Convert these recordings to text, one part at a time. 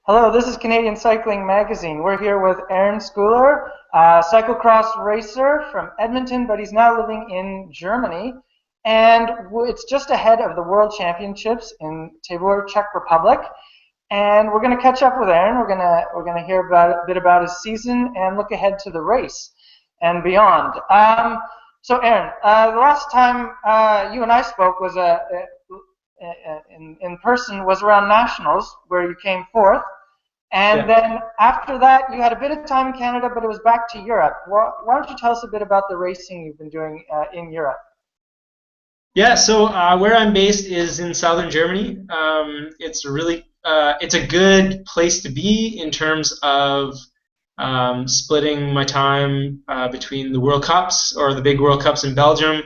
Hello, this is Canadian Cycling Magazine. We're here with Aaron Schooler, a cyclocross racer from Edmonton, but he's now living in Germany. And it's just ahead of the World Championships in Tabor, Czech Republic. And we're going to catch up with Aaron. We're gonna hear a bit about his season and look ahead to the race and beyond. So Aaron, the last time you and I spoke was in person was around nationals where you came fourth, and Yeah. then after that you had a bit of time in Canada, but it was back to Europe. Why don't you tell us a bit about the racing you've been doing in Europe? Yeah, so where I'm based is in southern Germany. It's a good place to be in terms of splitting my time between the World Cups or the big World Cups in Belgium,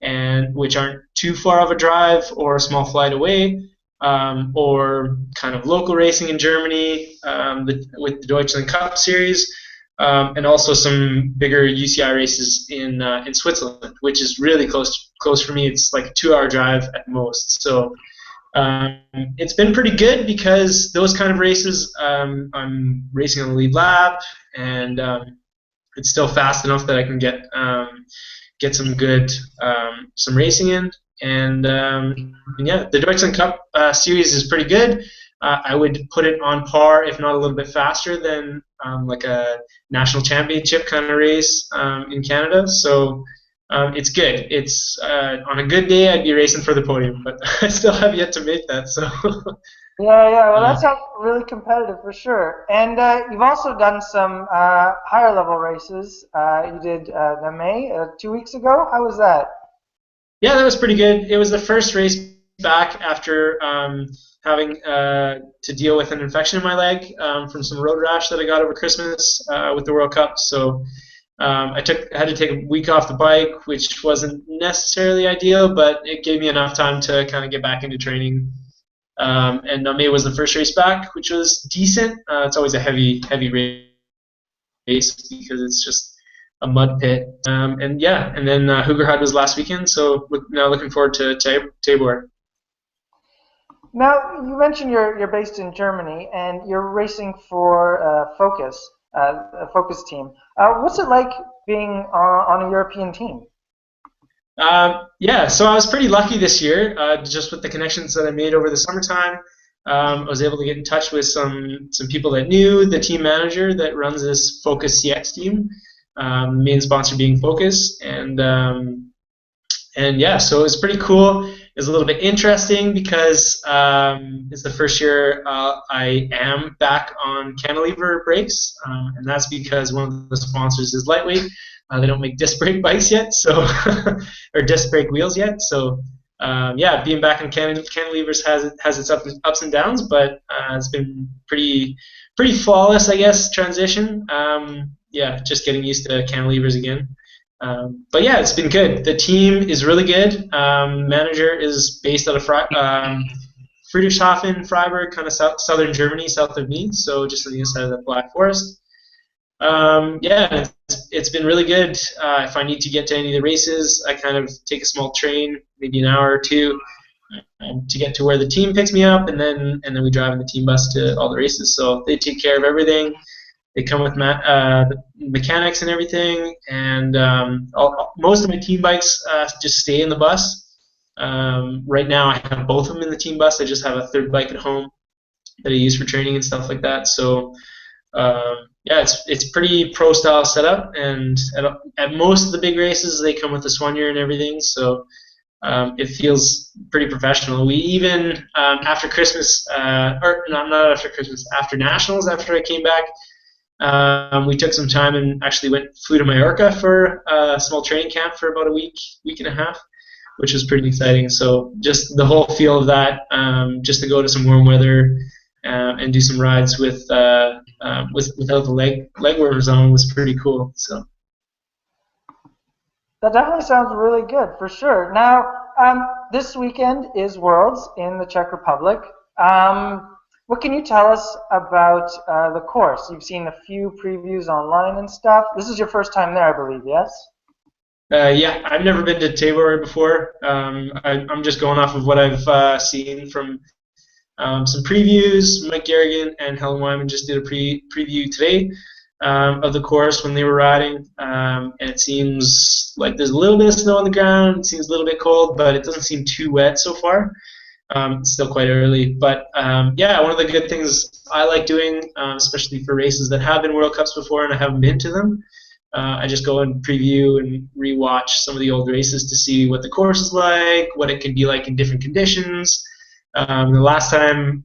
and which aren't too far of a drive or a small flight away, or kind of local racing in Germany with the Deutschland Cup series, and also some bigger UCI races in Switzerland, which is really close for me. It's like a 2-hour drive at most. So it's been pretty good because those kind of races, I'm racing on the lead lap, and it's still fast enough that I can get some racing in. And yeah, the Deutschland Cup series is pretty good. I would put it on par, if not a little bit faster than like a national championship kind of race in Canada. So it's good. It's on a good day, I'd be racing for the podium, but I still have yet to make that. So Yeah. Well, uh, that sounds really competitive for sure. And you've also done some higher level races. You did May 2 weeks ago. How was that? yeah, that was pretty good. It was the first race back after having to deal with an infection in my leg from some road rash that I got over Christmas with the World Cup. So I had to take a week off the bike, which wasn't necessarily ideal, but it gave me enough time to kind of get back into training. And May was the first race back, which was decent. It's always a heavy race because it's just a mud pit. And yeah, and then Hoogerhad was last weekend, so now looking forward to Tabor. Now, you mentioned you're based in Germany and you're racing for a Focus team. What's it like being on a European team? Yeah, so I was pretty lucky this year, just with the connections that I made over the summertime. I was able to get in touch with some people that knew the team manager that runs this Focus CX team, main sponsor being Focus, and yeah, so it was pretty cool. It was a little bit interesting because it's the first year I am back on cantilever brakes, and that's because one of the sponsors is Lightweight. They don't make disc brake bikes yet, so or disc brake wheels yet. So yeah, being back on cantilevers has its ups and downs, but it's been pretty flawless, I guess, transition. Yeah, just getting used to cantilevers again. But yeah, it's been good. The team is really good. Manager is based out of Friedrichshafen, Freiburg, kind of southern Germany, south of me, so just on the other side of the Black Forest. Yeah, it's been really good. If I need to get to any of the races, I kind of take a small train, maybe an hour or two, to get to where the team picks me up, and then we drive in the team bus to all the races. So they take care of everything. They come with the mechanics and everything, and most of my team bikes just stay in the bus. Right now, I have both of them in the team bus. I just have a third bike at home that I use for training and stuff like that. So yeah, it's pretty pro style setup, and at most of the big races, they come with the soigneur and everything. So it feels pretty professional. We even after Christmas, or not after Christmas, after nationals, after I came back. We took some time and actually flew to Mallorca for a small training camp for about a week and a half, which was pretty exciting. So just the whole feel of that, just to go to some warm weather and do some rides without the leg warmers on was pretty cool. So That definitely sounds really good for sure. Now, this weekend is Worlds in the Czech Republic. What can you tell us about the course? You've seen a few previews online and stuff. This is your first time there, I believe, yes? yeah, I've never been to Tabor before. I'm just going off of what I've seen from some previews. Mike Garrigan and Helen Wyman just did a preview today of the course when they were riding, and it seems like there's a little bit of snow on the ground. It seems a little bit cold, but it doesn't seem too wet so far. It's still quite early, but yeah, one of the good things I like doing, especially for races that have been World Cups before and I haven't been to them, I just go and preview and rewatch some of the old races to see what the course is like, what it can be like in different conditions. The last time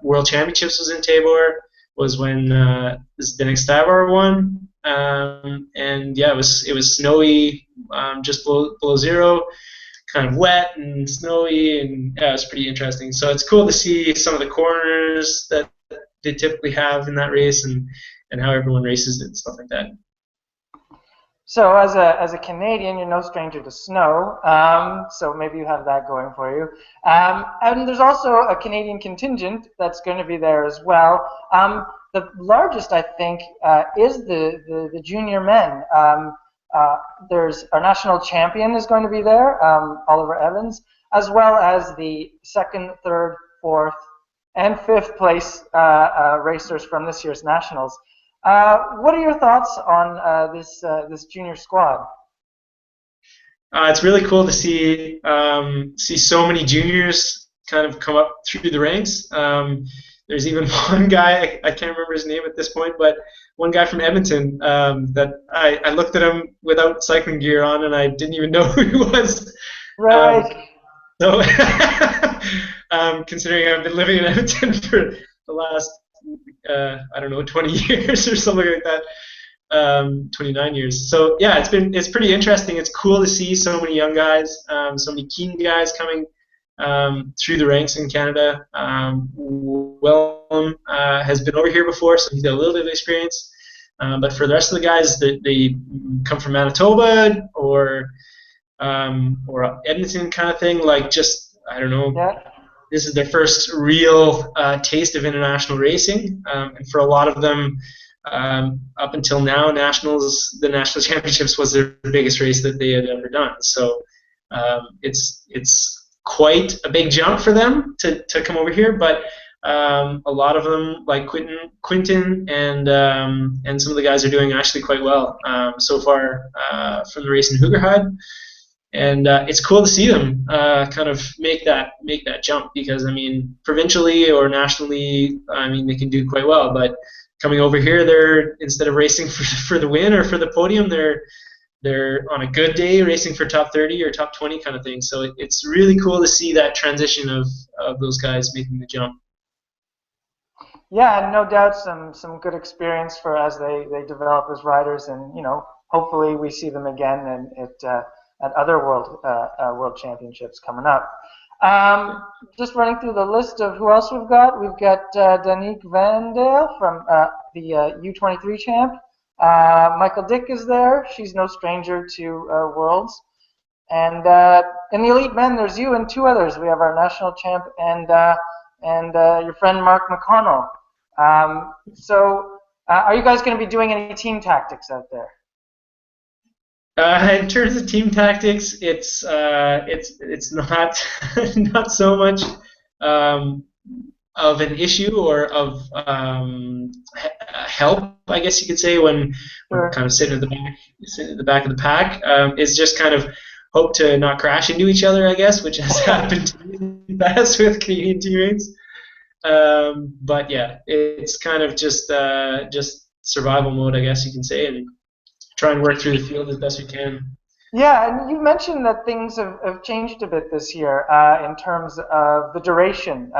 World Championships was in Tabor was when Zdeněk Tabor won, and yeah, it was snowy, just below zero, kind of wet and snowy, and yeah, it was pretty interesting. So it's cool to see some of the corners that they typically have in that race, and how everyone races it and stuff like that. So as a Canadian, you're no stranger to snow, so maybe you have that going for you. And there's also a Canadian contingent that's going to be there as well. The largest, I think, is the junior men. There's our national champion is going to be there, Oliver Evans, as well as the 2nd, 3rd, 4th, and 5th place racers from this year's nationals. What are your thoughts on this junior squad? It's really cool to see so many juniors kind of come up through the ranks. There's even one guy, I can't remember his name at this point, but one guy from Edmonton that I looked at him without cycling gear on, and I didn't even know who he was. Right. So, considering I've been living in Edmonton for the last, I don't know, 20 years or something like that, 29 years. So yeah, it's pretty interesting. It's cool to see so many young guys, so many keen guys coming through the ranks in Canada. Willem has been over here before, so he's got a little bit of experience. But for the rest of the guys, they come from Manitoba or Edmonton kind of thing. Like, just, I don't know. Yeah. This is their first real taste of international racing, and for a lot of them, up until now, the national championships was their biggest race that they had ever done. So it's quite a big jump for them to come over here, but a lot of them, like Quinton and some of the guys, are doing actually quite well so far from the race in Hoogerheide. And it's cool to see them kind of make that jump, because I mean, provincially or nationally, I mean, they can do quite well. But coming over here, they're, instead of racing for the win or for the podium, they're on a good day racing for top 30 or top 20 kind of thing. So it's really cool to see that transition of those guys making the jump. Yeah, and no doubt some good experience for as they develop as riders, and hopefully we see them again and at other world championships coming up. Just running through the list of who else we've got. We've got Danique Vandale from the U23 champ. Michael Dick is there. She's no stranger to Worlds. And in the elite men, there's you and 2 others. We have our national champ and your friend Mark McConnell. So are you guys going to be doing any team tactics out there? In terms of team tactics, it's not not so much of an issue or of help, I guess you could say, when we're kind of sitting at the back of the pack. It's just kind of hope to not crash into each other, I guess, which has happened to me in the past with Canadian teammates. But yeah, it's kind of just survival mode, I guess you can say, and try and work through the field as best we can. Yeah, and you mentioned that things have changed a bit this year in terms of the duration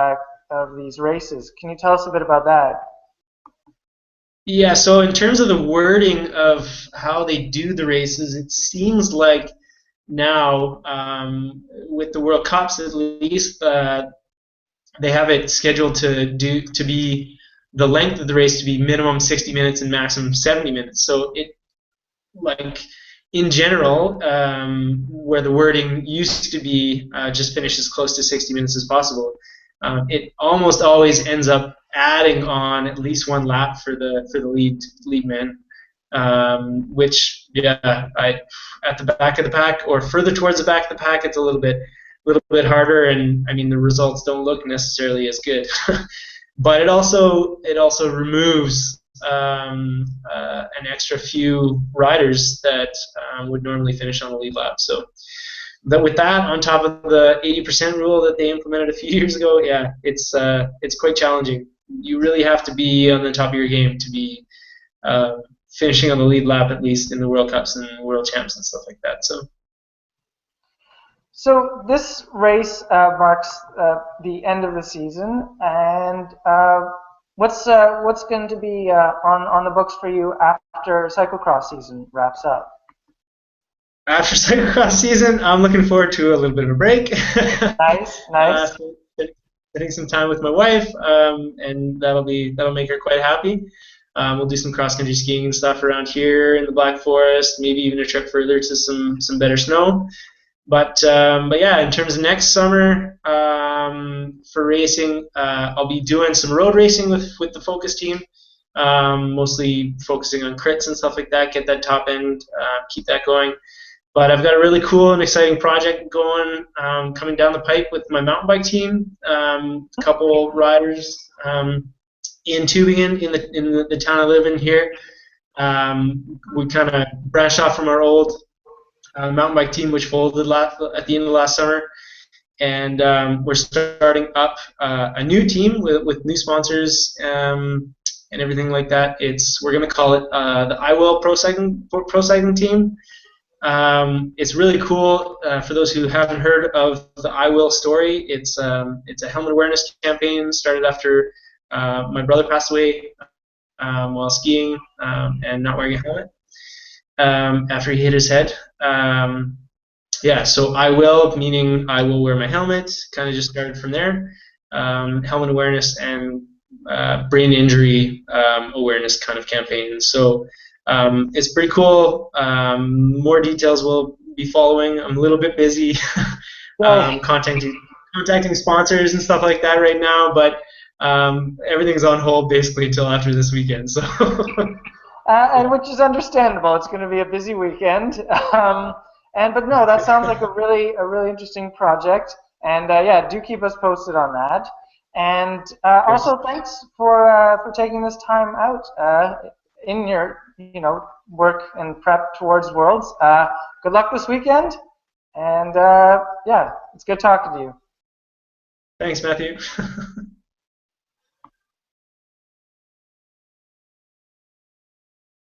of these races. Can you tell us a bit about that? Yeah, so in terms of the wording of how they do the races, it seems like now, with the World Cups at least, they have it scheduled to be the length of the race to be minimum 60 minutes and maximum 70 minutes. So it, like, in general, where the wording used to be just finish as close to 60 minutes as possible, it almost always ends up adding on at least 1 lap for the lead men, which, yeah, at the back of the pack or further towards the back of the pack, it's a little bit little bit harder, and I mean the results don't look necessarily as good. But it also removes an extra few riders that would normally finish on the lead lap. So with that on top of the 80% rule that they implemented a few years ago, yeah, it's quite challenging. You really have to be on the top of your game to be finishing on the lead lap, at least in the World Cups and World Champs and stuff like that. So this race marks the end of the season, and what's going to be on the books for you after cyclocross season wraps up? After cyclocross season, I'm looking forward to a little bit of a break. Nice. Spending some time with my wife, and that'll make her quite happy. We'll do some cross-country skiing and stuff around here in the Black Forest, maybe even a trip further to some better snow. But yeah, in terms of next summer for racing, I'll be doing some road racing with the Focus team, mostly focusing on crits and stuff like that, get that top end, keep that going. But I've got a really cool and exciting project going coming down the pipe with my mountain bike team. A couple riders in Tübingen, in the town I live in here. We kind of branched off from our old mountain bike team, which folded at the end of last summer, and we're starting up a new team with new sponsors and everything like that. We're going to call it the iWell Pro Cycling Team. It's really cool. For those who haven't heard of the iWell story, it's a helmet awareness campaign started after my brother passed away while skiing and not wearing a helmet after he hit his head. Yeah, so I will, meaning I will wear my helmet, kind of just started from there. Helmet awareness and brain injury awareness kind of campaign. So it's pretty cool. More details will be following. I'm a little bit busy contacting sponsors and stuff like that right now, but everything's on hold basically until after this weekend. So. And which is understandable. It's going to be a busy weekend. But no, that sounds like a really interesting project. And yeah, do keep us posted on that. And also, thanks for taking this time out in your work and prep towards Worlds. Good luck this weekend. And yeah, it's good talking to you. Thanks, Matthew.